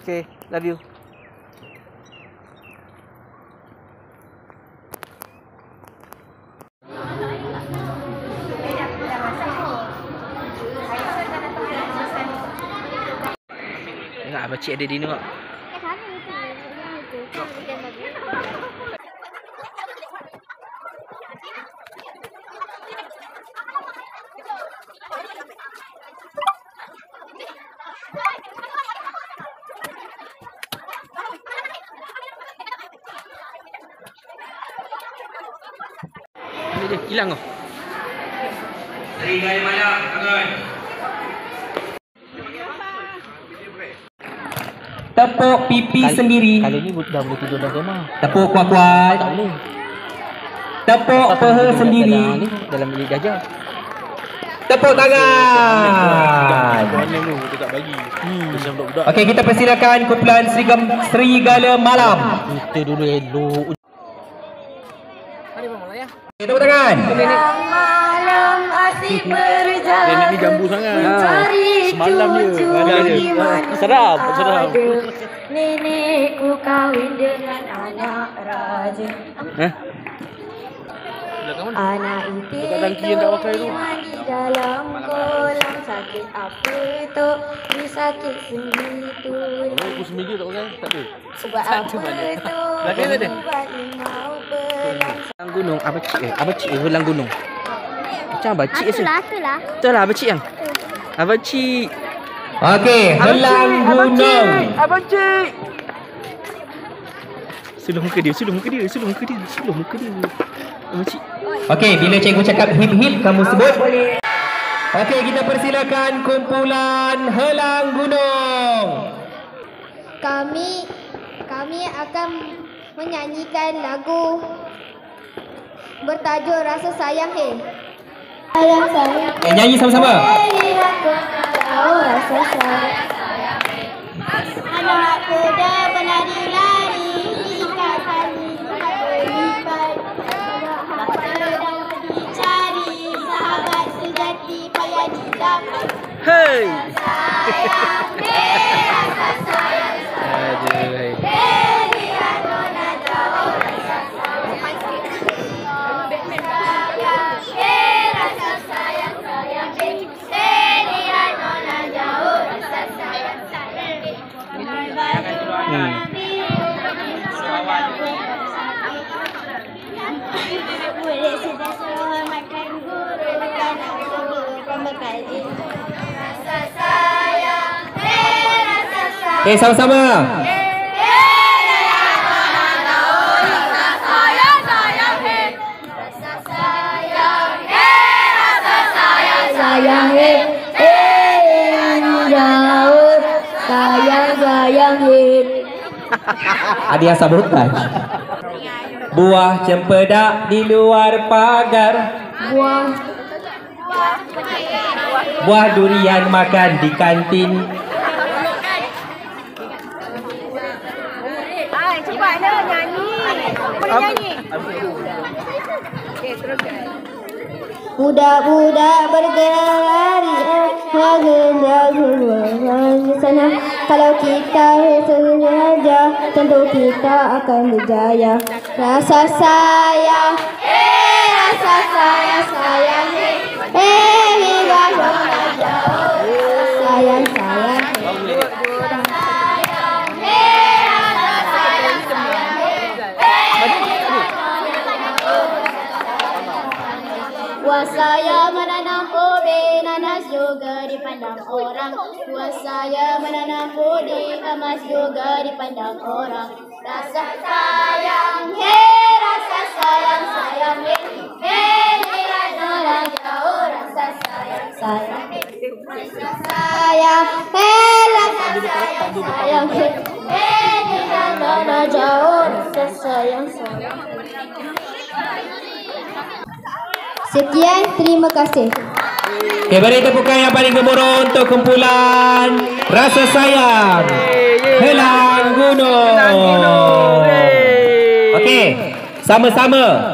Okay, love you. Tengok abacik ada di ni mak. Dia hilang kau. Dari gaya banyak, tangan. Tepuk pipi sendiri. Kali ni dah boleh tidur dalam kemah. Tepuk kuat-kuat. Tak boleh. Tepuk peha sendiri. Dalam bilik gajah. Tepuk tangan. Okey, kita persilakan kumpulan Serigala Malam. Kita dulu elok. Tepuk tangan. Malam asyik berjalan. Ini jambu sangat. Mencari Semalam je. cucu di mana Sedap. ada. Nenekku kahwin dengan anak raja. Anak itu mandi dalam kolam. Sakit apa tu? Dia sakit sendi tu. Aku semedi tak pakai? Tak ada. Sebab apa tu? Belakang ada? Buat limau belang. Helang gunung. Abacik helang gunung. Macam abacik je. Itulah. Betul lah abacik yang. Abacik. Okey, helang gunung. Abacik. Sudah muka dia. Abacik. Okey, bila cikgu cakap hip-hip, kamu sebut. Okey, kita persilakan kumpulan Helang Gunung. Kami akan menyanyikan lagu bertajuk Rasa Sayang Hey. Sayang. Nyanyi sama-sama. Rasa sayang. Anak kuda berlari-lari hingga kali berlipat. Sedang dicari sahabat sejati payah didapat. Hey. Rasa sayang. Aduh. Okey, sama-sama. Sayang hey, jauh. Sayang hey. Hadiah sabotaj. Buah cempedak di luar pagar. Buah durian makan di kantin. Cepatlah nyanyi. Boleh nyanyi. Okey, teruskan. Budak-budak berlari di sana. Kalau kita sengaja, tentu kita akan berjaya. Rasa sayang, rasa sayang, sayang, hingga sana jauh. Sayang, sayang, Buah saya menanam ubi, nanas juga dipandang orang. Buah saya menanam ubi, emas juga dipandang orang. Rasa sayang, rasa sayang, sayang, orang jauh. Rasa sayang, sayang, rasa sayang, rasa sayang, orang jauh. Rasa sayang, sayang. Sekian, terima kasih. Okay, beri tepukan yang paling gemuruh untuk kumpulan Rasa Sayang Helang Gunung. Okey, sama-sama.